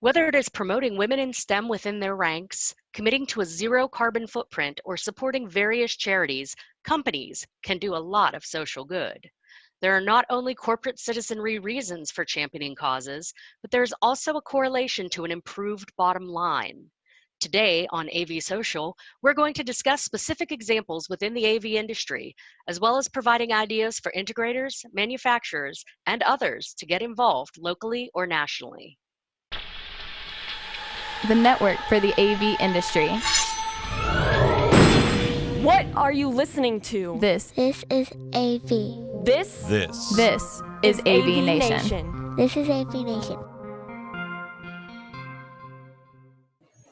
Whether it is promoting women in STEM within their ranks, committing to a zero carbon footprint, or supporting various charities, companies can do a lot of social good. There are not only corporate citizenry reasons for championing causes, but there's also a correlation to an improved bottom line. Today on AVSocial, we're going to discuss specific examples within the AV industry, as well as providing ideas for integrators, manufacturers, and others to get involved locally or nationally. The network for the AV industry. What are you listening to? This is AV. This is AVNation. This is AVNation.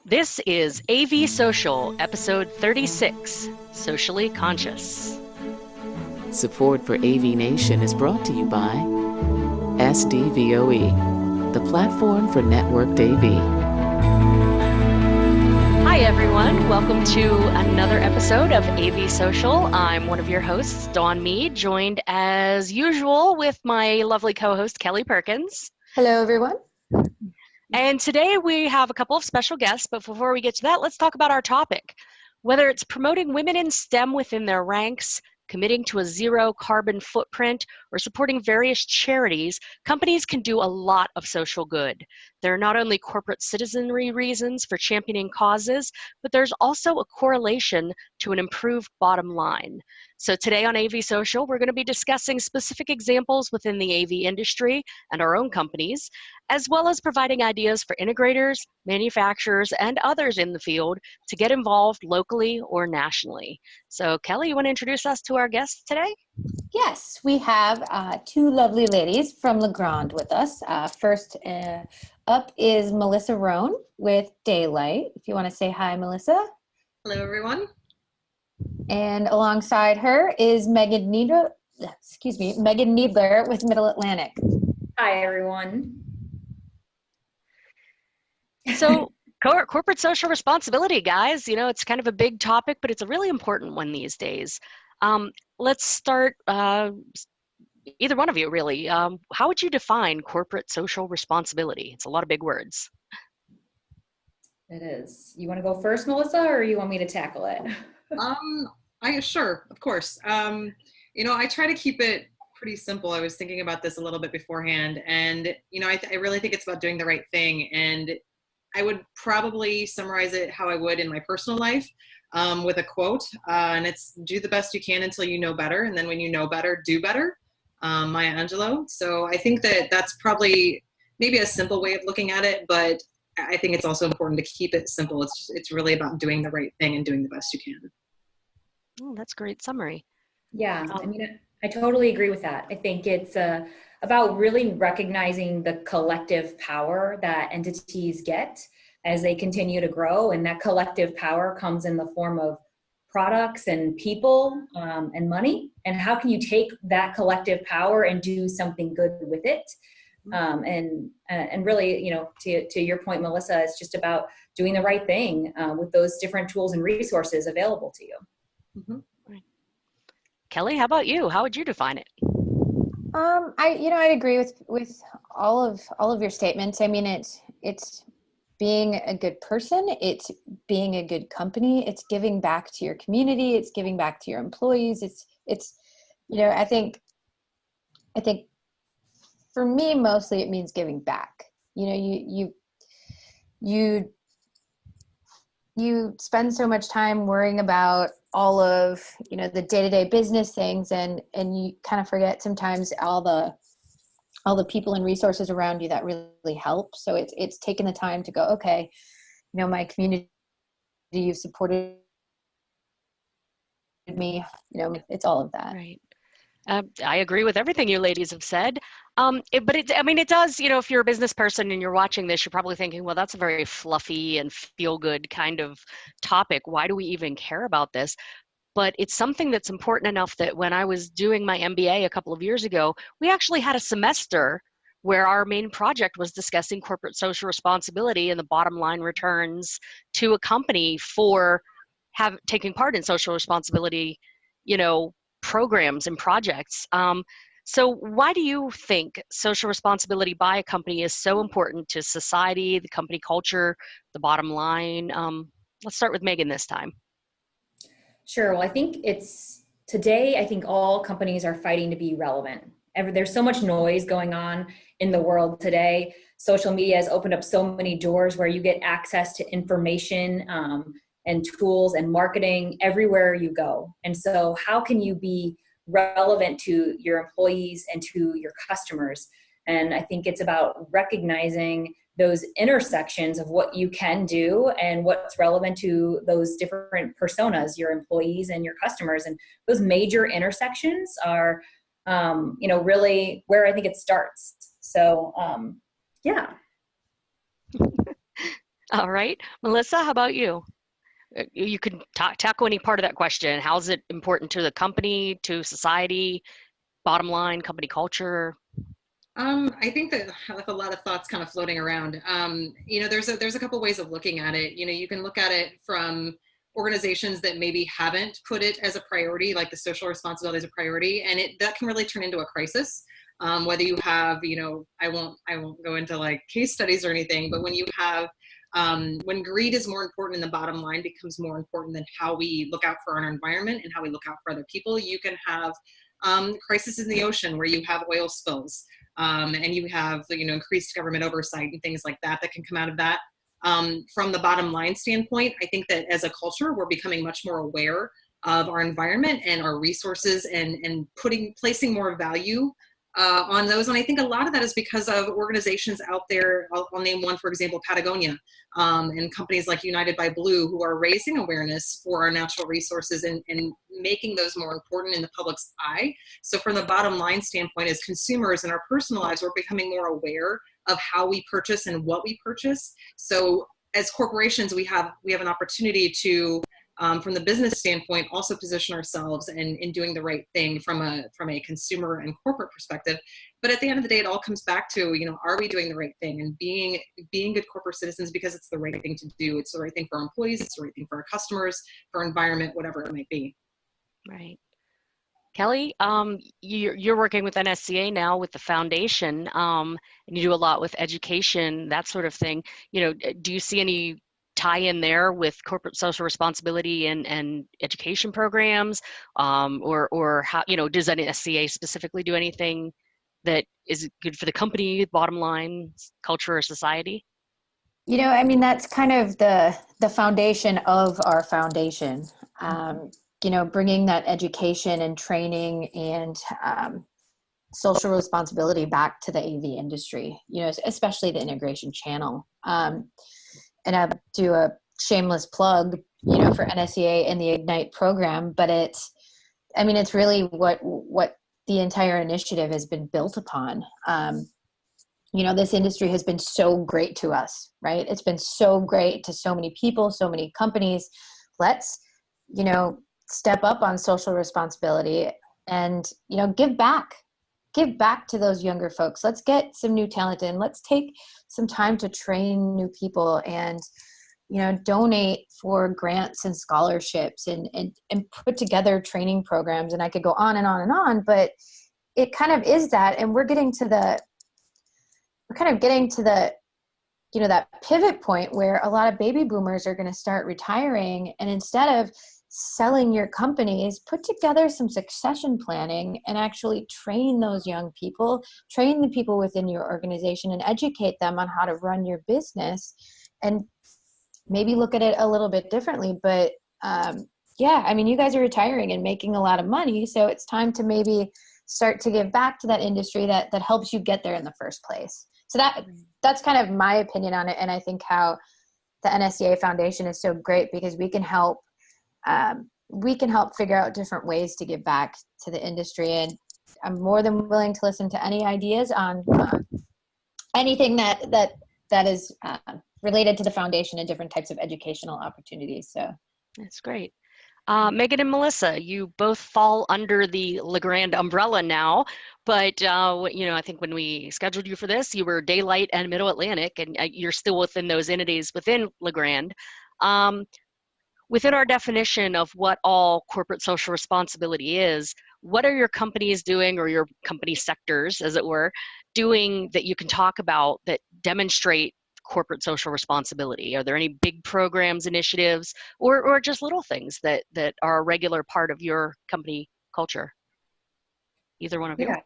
This is AVSocial, episode 36, Socially Conscious. Support for AVNation is brought to you by SDVOE, the platform for networked AV. Hi everyone, welcome to another episode of AVSocial. I'm one of your hosts, Dawn Mead, joined as usual with my lovely co-host, Kelly Perkins. Hello everyone. And today we have a couple of special guests, but before we get to that, let's talk about our topic. Whether it's promoting women in STEM within their ranks, committing to a zero carbon footprint, or supporting various charities, companies can do a lot of social good. There are not only corporate citizenry reasons for championing causes, but there's also a correlation to an improved bottom line. So today on AVSocial, we're going to be discussing specific examples within the AV industry and our own companies, as well as providing ideas for integrators, manufacturers, and others in the field to get involved locally or nationally. So Kelly, you want to introduce us to our guests today? Yes, we have two lovely ladies from Legrand with us. First up is Melissa Roan with Daylight. If you want to say hi, Melissa. Hello, everyone. And alongside her is Megan Needler with Middle Atlantic. Hi, everyone. So corporate social responsibility, guys, you know, it's kind of a big topic, but it's a really important one these days. Let's start, either one of you really. How would you define corporate social responsibility? It's a lot of big words. It is. You want to go first, Melissa, or you want me to tackle it? Sure, of course. You know, I try to keep it pretty simple. I was thinking about this a little bit beforehand, and you know, I really think it's about doing the right thing. And I would probably summarize it how I would in my personal life with a quote, and it's "Do the best you can until you know better, and then when you know better, do better." Maya Angelou. So I think that that's probably maybe a simple way of looking at it, but I think it's also important to keep it simple. It's really about doing the right thing and doing the best you can. Oh, that's a great summary. Yeah, I mean, I totally agree with that. I think it's about really recognizing the collective power that entities get as they continue to grow. And that collective power comes in the form of products and people and money. And how can you take that collective power and do something good with it? And really, you know, to your point, Melissa, it's just about doing the right thing with those different tools and resources available to you. Mm-hmm. Right. Kelly, how about you? How would you define it? I agree with all of your statements. I mean, it's being a good person. It's being a good company. It's giving back to your community. It's giving back to your employees. It's you know, I think for me, mostly it means giving back. You know, you spend so much time worrying about all of, you know, the day-to-day business things, and you kind of forget sometimes all the people and resources around you that really help. So it's taking the time to go, okay, you know, my community, you've supported me, you know, it's all of that. Right. I agree with everything you ladies have said. It does, you know, if you're a business person and you're watching this, you're probably thinking, well, that's a very fluffy and feel-good kind of topic. Why do we even care about this? But it's something that's important enough that when I was doing my MBA a couple of years ago, we actually had a semester where our main project was discussing corporate social responsibility and the bottom line returns to a company for taking part in social responsibility, you know, programs and projects. So why do you think social responsibility by a company is so important to society, the company culture, the bottom line? Let's start with Megan this time. Sure. Well, I think today, I think all companies are fighting to be relevant. There's so much noise going on in the world today. Social media has opened up so many doors where you get access to information and tools and marketing everywhere you go. And so how can you be relevant to your employees and to your customers? And I think it's about recognizing those intersections of what you can do and what's relevant to those different personas, your employees and your customers. And those major intersections are, really where I think it starts. So, yeah. All right. Melissa, how about you? You can tackle any part of that question. How's it important to the company, to society, bottom line, company culture? I think that I have a lot of thoughts kind of floating around. There's a couple ways of looking at it. You can look at it from organizations that maybe haven't put it as a priority, like the social responsibility as a priority, and that can really turn into a crisis. Whether you have, I won't go into like case studies or anything, but when you have when greed is more important and the bottom line becomes more important than how we look out for our environment and how we look out for other people, you can have crisis in the ocean where you have oil spills and you have increased government oversight and things like that can come out of that. From the bottom line standpoint, I think that as a culture, we're becoming much more aware of our environment and our resources and placing more value on those. And I think a lot of that is because of organizations out there. I'll name one, for example, Patagonia, and companies like United by Blue, who are raising awareness for our natural resources and making those more important in the public's eye. So from the bottom line standpoint, as consumers in our personal lives, we're becoming more aware of how we purchase and what we purchase. So as corporations, we have an opportunity to, from the business standpoint, also position ourselves in doing the right thing from a consumer and corporate perspective. But at the end of the day, it all comes back to, are we doing the right thing and being good corporate citizens because it's the right thing to do. It's the right thing for our employees. It's the right thing for our customers, for our environment, whatever it might be. Right. Kelly, you're working with NSCA now with the foundation, and you do a lot with education, that sort of thing. Do you see any tie-in there with corporate social responsibility and education programs, or how, does NSCA specifically do anything that is good for the company, bottom line, culture, or society? That's kind of the foundation of our foundation. Bringing that education and training and social responsibility back to the AV industry, especially the integration channel. And I do a shameless plug, for NSCA and the Ignite program, but it's really what the entire initiative has been built upon. This industry has been so great to us, right? It's been so great to so many people, so many companies. Let's, step up on social responsibility and, give back to those younger folks. Let's get some new talent in. Let's take some time to train new people and, donate for grants and scholarships and put together training programs. And I could go on and on and on, but it kind of is that. And we're kind of getting to the, that pivot point where a lot of baby boomers are going to start retiring. And instead of selling your companies, put together some succession planning and actually train those young people, train the people within your organization and educate them on how to run your business and maybe look at it a little bit differently. But you guys are retiring and making a lot of money. So it's time to maybe start to give back to that industry that helps you get there in the first place. So that's kind of my opinion on it. And I think how the NSCA Foundation is so great because we can help figure out different ways to give back to the industry. And I'm more than willing to listen to any ideas on anything that is related to the foundation and different types of educational opportunities. So that's great. Megan and Melissa, you both fall under the LeGrand umbrella now, but I think when we scheduled you for this, you were Daylight and Middle Atlantic, and you're still within those entities within LeGrand. Within our definition of what all corporate social responsibility is, what are your companies doing, or your company sectors, as it were, doing that you can talk about that demonstrate corporate social responsibility? Are there any big programs, initiatives, or just little things that are a regular part of your company culture? Either one of you? Yeah.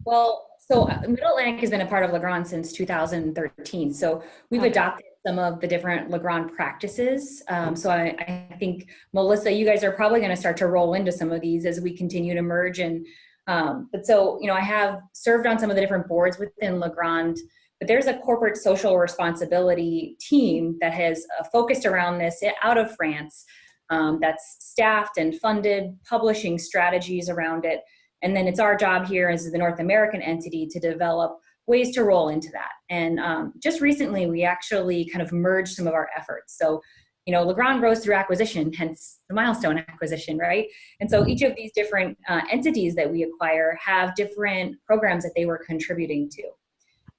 Well, so Middle Atlantic has been a part of Legrand since 2013. So we've adopted some of the different Legrand practices. So I think, Melissa, you guys are probably going to start to roll into some of these as we continue to merge. And but so, I have served on some of the different boards within Legrand, but there's a corporate social responsibility team that has focused around this out of France, that's staffed and funded, publishing strategies around it. And then it's our job here as the North American entity to develop ways to roll into that. And just recently, we actually kind of merged some of our efforts. So, Legrand grows through acquisition, hence the milestone acquisition, right? And so each of these different entities that we acquire have different programs that they were contributing to.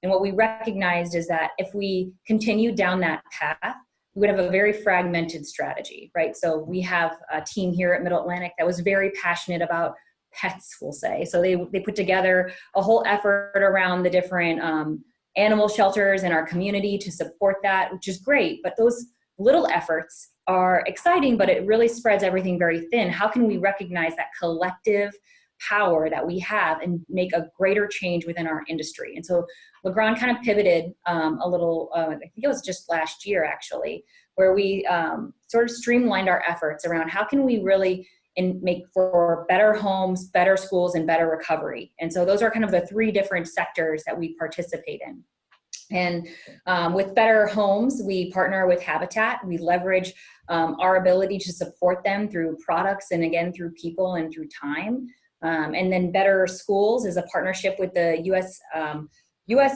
And what we recognized is that if we continue down that path, we would have a very fragmented strategy, right? So we have a team here at Middle Atlantic that was very passionate about pets, we'll say. So they put together a whole effort around the different animal shelters in our community to support that, which is great. But those little efforts are exciting, but it really spreads everything very thin. How can we recognize that collective power that we have and make a greater change within our industry? And so Legrand kind of pivoted a little, I think it was just last year actually, where we sort of streamlined our efforts around how can we really make for better homes, better schools, and better recovery. And so those are kind of the three different sectors that we participate in. And with Better Homes, we partner with Habitat. We leverage our ability to support them through products and again, through people and through time. And then Better Schools is a partnership with the US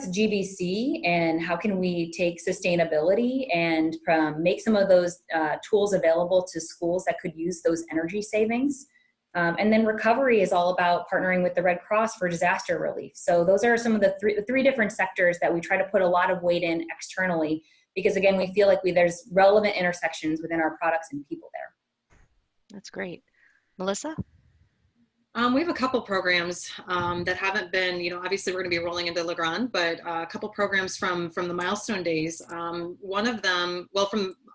GBC, and how can we take sustainability and make some of those tools available to schools that could use those energy savings. And then recovery is all about partnering with the Red Cross for disaster relief. So those are some of the three different sectors that we try to put a lot of weight in externally, because again, we feel like there's relevant intersections within our products and people there. That's great. Melissa? We have a couple programs that haven't been, obviously we're going to be rolling into Legrand, but a couple programs from the milestone days. One of them,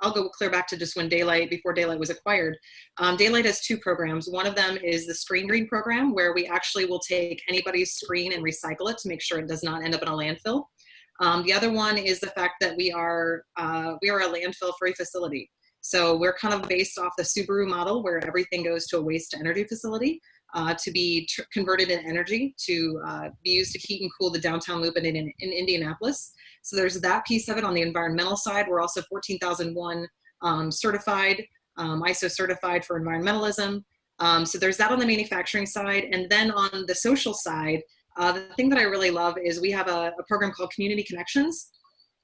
I'll go clear back to just before Daylight was acquired. Daylight has two programs. One of them is the Screen Green program, where we actually will take anybody's screen and recycle it to make sure it does not end up in a landfill. The other one is the fact that we are a landfill-free facility. So we're kind of based off the Subaru model, where everything goes to a waste-to-energy facility. To be converted in energy to be used to heat and cool the downtown loop in Indianapolis. So there's that piece of it. On the environmental side, we're also 14001 certified, ISO certified for environmentalism. So there's that on the manufacturing side. And then on the social side, the thing that I really love is we have a program called Community Connections.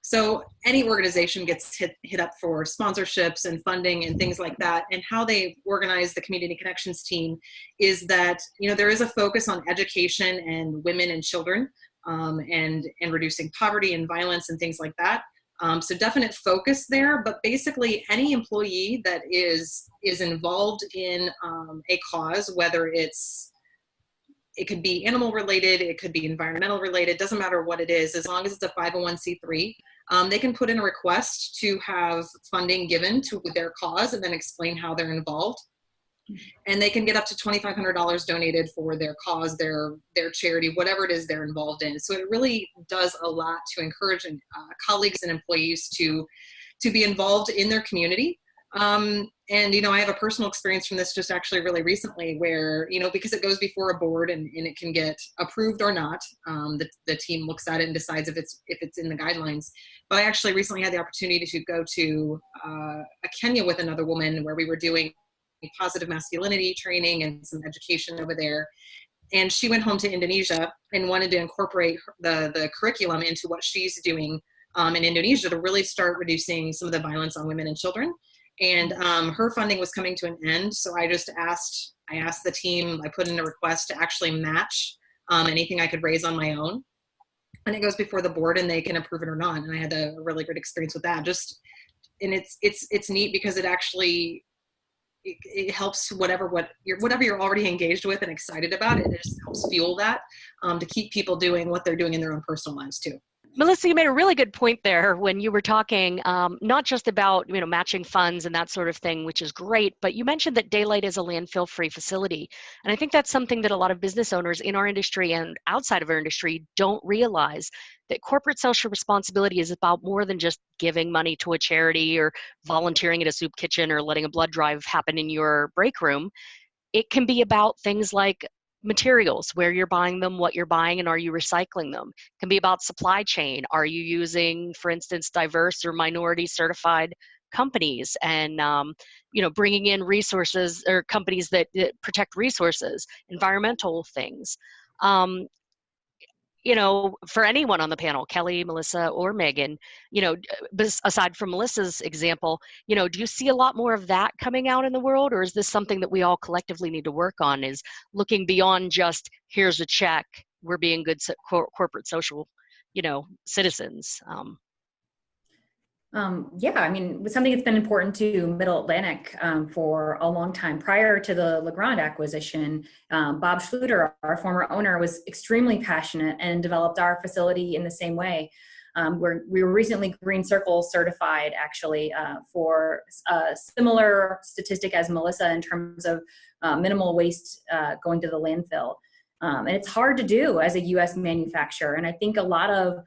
So any organization gets hit up for sponsorships and funding and things like that. And how they organize the Community Connections team is that, there is a focus on education and women and children, and reducing poverty and violence and things like that. So definite focus there, but basically any employee that is involved in a cause, whether it could be animal related, it could be environmental related, doesn't matter what it is, as long as it's a 501c3, they can put in a request to have funding given to their cause and then explain how they're involved. And they can get up to $2,500 donated for their cause, their charity, whatever it is they're involved in. So it really does a lot to encourage colleagues and employees to be involved in their community. And, I have a personal experience from this just actually really recently where, because it goes before a board and it can get approved or not, the team looks at it and decides if it's in the guidelines. But I actually recently had the opportunity to go to Kenya with another woman where we were doing positive masculinity training and some education over there. And she went home to Indonesia and wanted to incorporate the curriculum into what she's doing in Indonesia to really start reducing some of the violence on women and children. And her funding was coming to an end. So I asked the team, I put in a request to actually match anything I could raise on my own. And it goes before the board and they can approve it or not. And I had a really good experience with that. And it's neat because it actually, it helps whatever you're already engaged with and excited about. It just helps fuel that to keep people doing what they're doing in their own personal lives too. Melissa, you made a really good point there when you were talking, not just about matching funds and that sort of thing, which is great, but you mentioned that Daylight is a landfill-free facility. And I think that's something that a lot of business owners in our industry and outside of our industry don't realize, that corporate social responsibility is about more than just giving money to a charity or volunteering at a soup kitchen or letting a blood drive happen in your break room. It can be about things like materials, where you're buying them, what you're buying, and are you recycling them. It can be about supply chain. Are you using, for instance, diverse or minority certified companies, and bringing in resources or companies that protect resources, environmental things. For anyone on the panel, Kelly, Melissa, or Megan, aside from Melissa's example, do you see a lot more of that coming out in the world, or is this something that we all collectively need to work on, is looking beyond just, here's a check, we're being good corporate social, citizens? Yeah, I mean, something that's been important to Middle Atlantic for a long time. Prior to the LeGrand acquisition, Bob Schluter, our former owner, was extremely passionate and developed our facility in the same way. We were recently Green Circle certified, actually, for a similar statistic as Melissa in terms of minimal waste going to the landfill. And it's hard to do as a U.S. manufacturer. And I think a lot of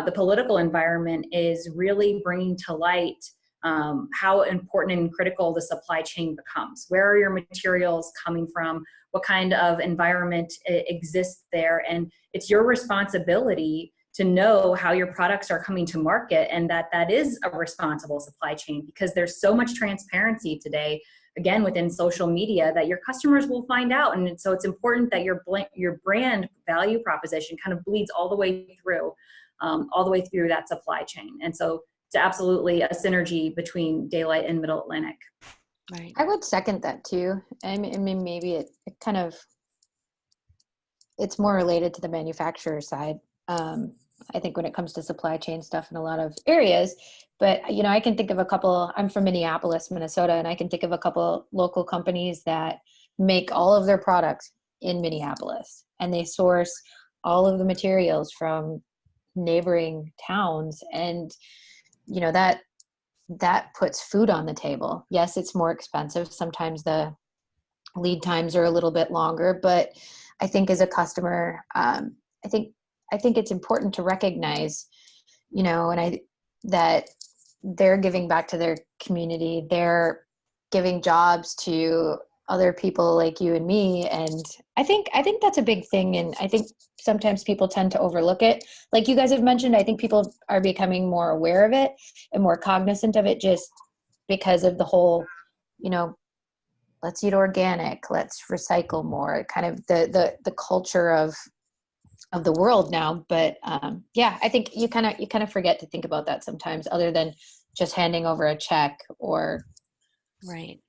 the political environment is really bringing to light how important and critical the supply chain becomes. Where are your materials coming from? What kind of environment exists there? And it's your responsibility to know how your products are coming to market, and that is a responsible supply chain, because there's so much transparency today, again, within social media, that your customers will find out. And so it's important that your brand value proposition kind of bleeds all the way through that supply chain. And so it's absolutely a synergy between Daylight and Middle Atlantic. Right. I would second that too. I mean, maybe it kind of, it's more related to the manufacturer side. I think when it comes to supply chain stuff in a lot of areas, but I can think of a couple. I'm from Minneapolis, Minnesota, and I can think of a couple local companies that make all of their products in Minneapolis, and they source all of the materials from neighboring towns, and that puts food on the table. Yes, it's more expensive. Sometimes the lead times are a little bit longer, but I think as a customer, I think it's important to recognize, that they're giving back to their community. They're giving jobs to other people like you and me. And I think that's a big thing. And I think sometimes people tend to overlook it. Like you guys have mentioned, I think people are becoming more aware of it and more cognizant of it, just because of the whole, let's eat organic, let's recycle more, kind of the culture of the world now. But I think you kind of forget to think about that sometimes, other than just handing over a check or. Right.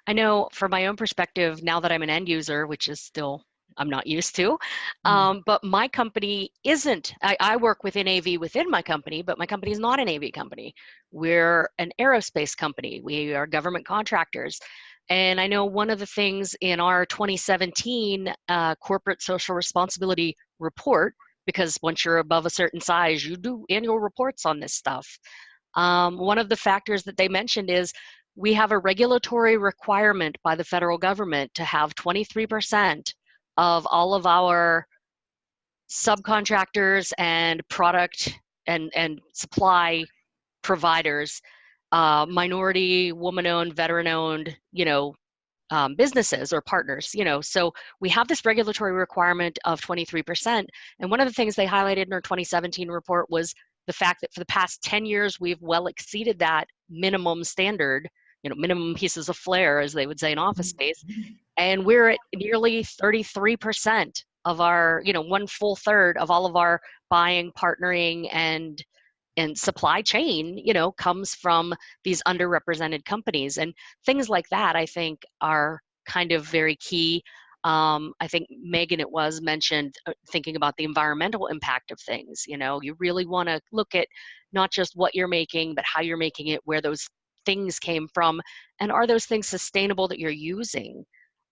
I know from my own perspective, now that I'm an end user, which is still, I'm not used to, but my company isn't, I work within AV within my company, but my company is not an AV company. We're an aerospace company. We are government contractors. And I know one of the things in our 2017 corporate social responsibility report, because once you're above a certain size, you do annual reports on this stuff. One of the factors that they mentioned is we have a regulatory requirement by the federal government to have 23% of all of our subcontractors and product and supply providers, minority, woman-owned, veteran-owned, businesses or partners, so we have this regulatory requirement of 23%. And one of the things they highlighted in our 2017 report was the fact that for the past 10 years, we've well exceeded that minimum standard, minimum pieces of flair, as they would say in office space. And we're at nearly 33% of our, one full third of all of our buying, partnering, and supply chain, comes from these underrepresented companies. And things like that, I think, are kind of very key. I think Megan, it was mentioned, thinking about the environmental impact of things. You really want to look at not just what you're making, but how you're making it, where those things came from, and are those things sustainable that you're using?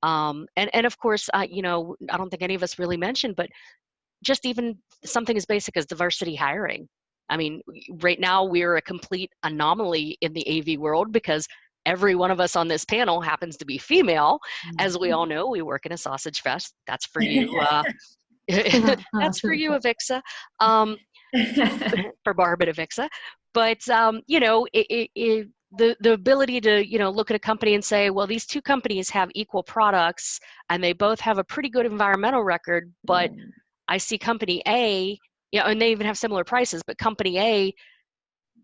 And of course, you know, I don't think any of us really mentioned, but just even something as basic as diversity hiring. I mean, right now we're a complete anomaly in the AV world because every one of us on this panel happens to be female. As we all know, we work in a sausage fest. That's for you. That's for you, Avixa, for Barb and Avixa. But, you know, the ability to, you know, look at a company and say, well, these two companies have equal products and they both have a pretty good environmental record, but I see company A, you know, and they even have similar prices, but company A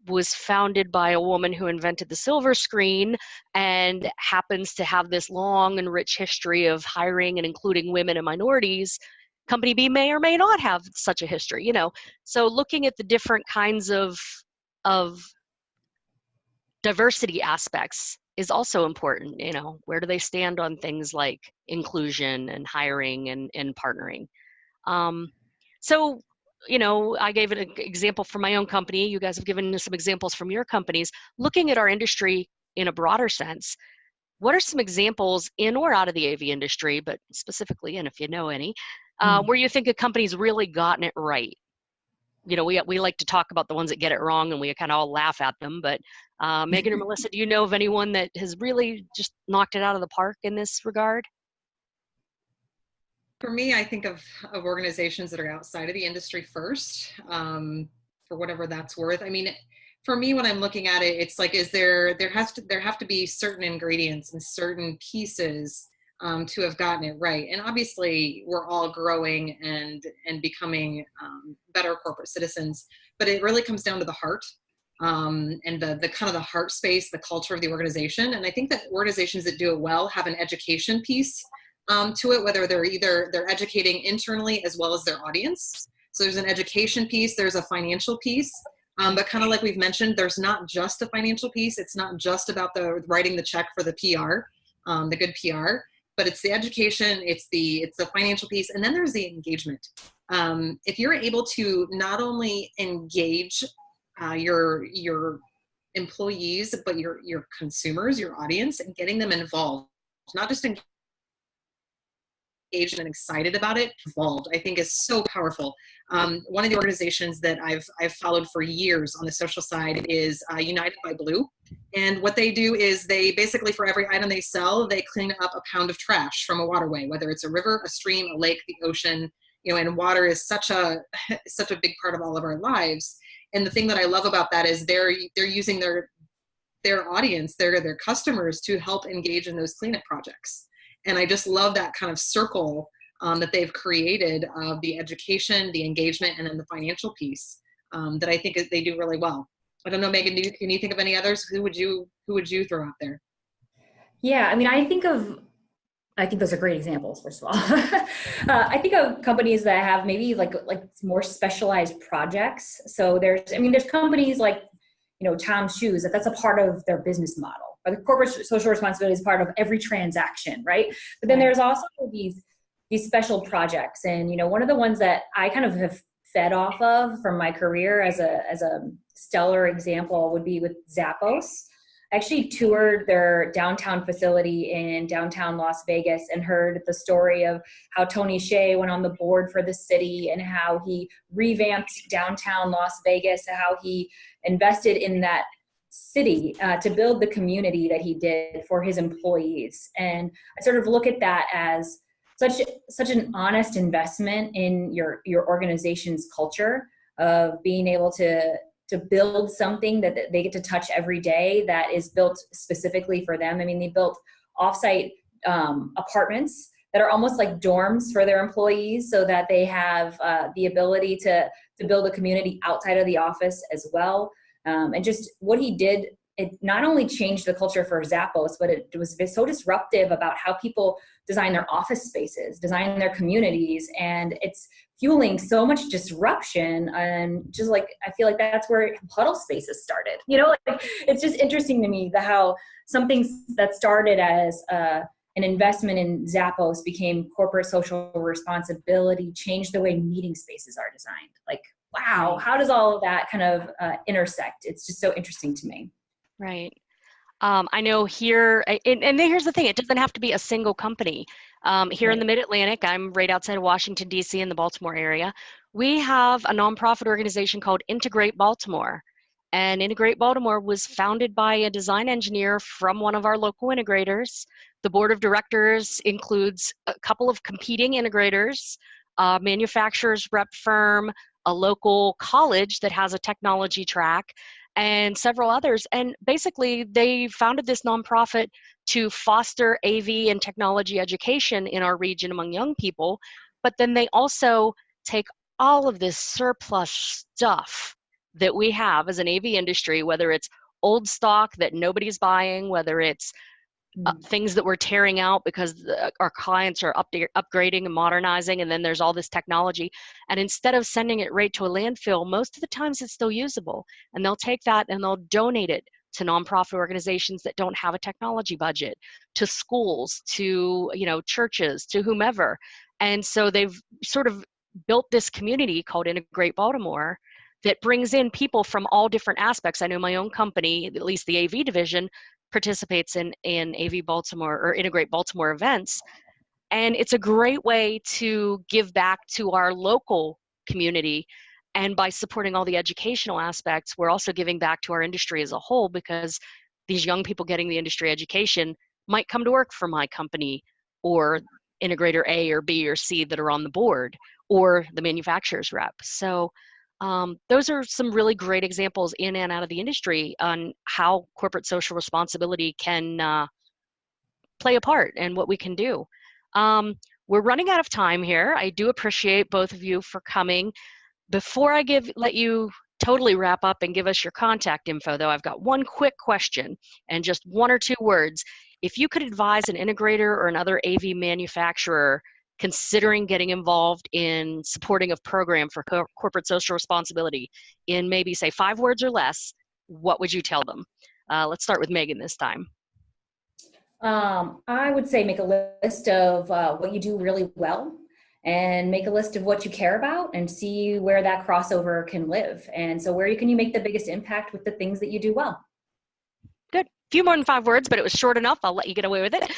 was founded by a woman who invented the silver screen and happens to have this long and rich history of hiring and including women and minorities. Company B may or may not have such a history, you know. So looking at the different kinds of diversity aspects is also important. You know, where do they stand on things like inclusion and hiring and partnering? So, you know, I gave an example from my own company. You guys have given some examples from your companies. Looking at our industry in a broader sense, what are some examples in or out of the AV industry, but specifically in, if you know any, where you think a company's really gotten it right? You know, we like to talk about the ones that get it wrong and we kind of all laugh at them, but Megan or Melissa, do you know of anyone that has really just knocked it out of the park in this regard? For me, I think of organizations that are outside of the industry first, for whatever that's worth. I mean, for me, when I'm looking at it, it's like, is there have to be certain ingredients and certain pieces to have gotten it right. And obviously, we're all growing and becoming better corporate citizens, but it really comes down to the heart. And the kind of the heart space, the culture of the organization. And I think that organizations that do it well have an education piece to it, whether they're educating internally as well as their audience. So there's an education piece, there's a financial piece, but kind of like we've mentioned, there's not just a financial piece. It's not just about the writing the check for the PR, the good PR, but it's the education, it's the financial piece, and then there's the engagement. If you're able to not only engage your employees, but your consumers, your audience, and getting them involved, not just engaged and excited about it, involved, I think is so powerful. One of the organizations that I've followed for years on the social side is United by Blue. And what they do is they basically, for every item they sell, they clean up a pound of trash from a waterway, whether it's a river, a stream, a lake, the ocean, you know, and water is such a big part of all of our lives. And the thing that I love about that is they're using their audience, their customers, to help engage in those cleanup projects. And I just love that kind of circle that they've created of the education, the engagement, and then the financial piece that I think they do really well. I don't know, Megan, can you think of any others? Who would you throw out there? Yeah, I mean, I think those are great examples, first of all. I think of companies that have maybe like more specialized projects. So there's companies like, you know, Tom's Shoes, that's a part of their business model. Or the corporate social responsibility is part of every transaction, right? But then there's also these special projects. And, you know, one of the ones that I kind of have fed off of from my career as a stellar example would be with Zappos. I actually toured their downtown facility in downtown Las Vegas and heard the story of how Tony Hsieh went on the board for the city and how he revamped downtown Las Vegas, how he invested in that city to build the community that he did for his employees. And I sort of look at that as such an honest investment in your organization's culture of being able to build something that they get to touch every day that is built specifically for them. I mean, they built offsite apartments that are almost like dorms for their employees so that they have the ability to build a community outside of the office as well. And just what he did, it not only changed the culture for Zappos, but it was so disruptive about how people design their office spaces, design their communities, and it's fueling so much disruption. And just like, I feel like that's where Huddle Spaces started. You know, like, it's just interesting to me how something that started as an investment in Zappos became corporate social responsibility, changed the way meeting spaces are designed. Like, wow, how does all of that kind of intersect? It's just so interesting to me. Right. I know here, and here's the thing, it doesn't have to be a single company. Here in the Mid-Atlantic, I'm right outside of Washington, D.C. in the Baltimore area. We have a nonprofit organization called Integrate Baltimore. And Integrate Baltimore was founded by a design engineer from one of our local integrators. The board of directors includes a couple of competing integrators, a manufacturer's rep firm, a local college that has a technology track, and several others. And basically, they founded this nonprofit to foster AV and technology education in our region among young people. But then they also take all of this surplus stuff that we have as an AV industry, whether it's old stock that nobody's buying, whether it's things that we're tearing out because our clients are upgrading and modernizing, and then there's all this technology. And instead of sending it right to a landfill, most of the times it's still usable. And they'll take that and they'll donate it to nonprofit organizations that don't have a technology budget, to schools, to churches, to whomever. And so they've sort of built this community called Integrate Baltimore that brings in people from all different aspects. I know my own company, at least the AV division, participates in AV Baltimore or Integrate Baltimore events. And it's a great way to give back to our local community. And by supporting all the educational aspects, we're also giving back to our industry as a whole, because these young people getting the industry education might come to work for my company or integrator A or B or C that are on the board, or the manufacturer's rep. So those are some really great examples in and out of the industry on how corporate social responsibility can play a part and what we can do. We're running out of time here. I do appreciate both of you for coming. Before I let you totally wrap up and give us your contact info, though, I've got one quick question and just 1 or 2 words. If you could advise an integrator or another AV manufacturer considering getting involved in supporting a program for corporate social responsibility in maybe, say, 5 words or less, what would you tell them? Let's start with Megan this time. I would say make a list of what you do really well, and make a list of what you care about, and see where that crossover can live. And so where can you make the biggest impact with the things that you do well? Good. Few more than 5 words, but it was short enough. I'll let you get away with it.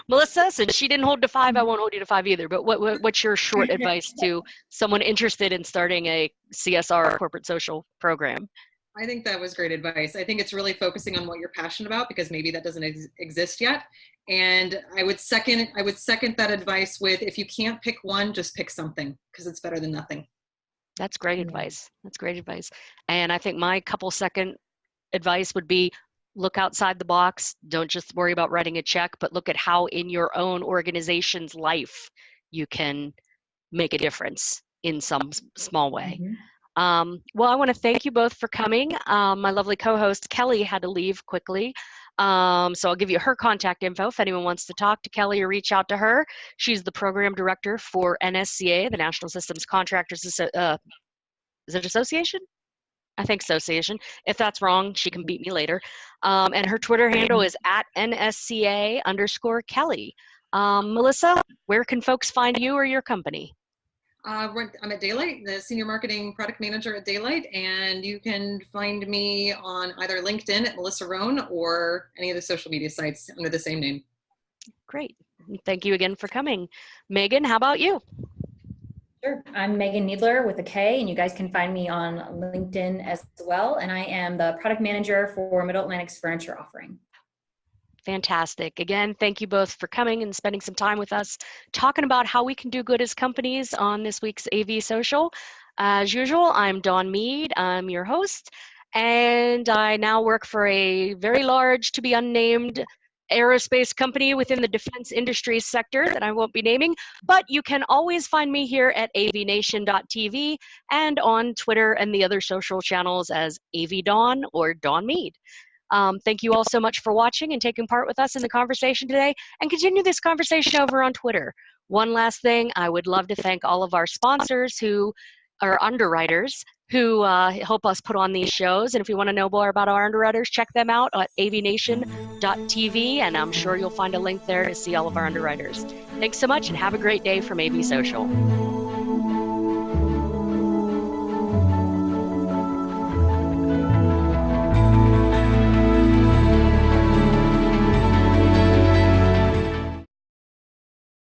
Melissa, since she didn't hold to 5, I won't hold you to 5 either. But what's your short advice to someone interested in starting a CSR corporate social program? I think that was great advice. I think it's really focusing on what you're passionate about, because maybe that doesn't exist yet. And I would second that advice with, if you can't pick one, just pick something, because it's better than nothing. That's great advice. That's great advice. And I think my couple second advice would be, look outside the box. Don't just worry about writing a check, but look at how in your own organization's life you can make a difference in some small way. Well, I want to thank you both for coming. My lovely co-host Kelly had to leave quickly, so I'll give you her contact info if anyone wants to talk to Kelly or reach out to her. She's the program director for NSCA, the National Systems Contractors is it Association? I think association. If that's wrong, she can beat me later. And her Twitter handle is @NSCA_Kelly. Melissa, where can folks find you or your company? I'm at Daylight, the senior marketing product manager at Daylight, and you can find me on either LinkedIn at Melissa Rohn or any of the social media sites under the same name. Great. Thank you again for coming. Megan, how about you? Sure. I'm Megan Needler with a K, and you guys can find me on LinkedIn as well. And I am the product manager for Middle Atlantic's furniture offering. Fantastic. Again, thank you both for coming and spending some time with us, talking about how we can do good as companies on this week's AVSocial. As usual, I'm Dawn Mead. I'm your host, and I now work for a very large, to be unnamed, aerospace company within the defense industry sector that I won't be naming, but you can always find me here at AVNation.tv and on Twitter and the other social channels as AVDawn or Dawn Mead. Thank you all so much for watching and taking part with us in the conversation today, and continue this conversation over on Twitter. One last thing, I would love to thank all of our sponsors who are underwriters who help us put on these shows. And if you want to know more about our underwriters, check them out at AVNation.tv, and I'm sure you'll find a link there to see all of our underwriters. Thanks so much, and have a great day from AVSocial.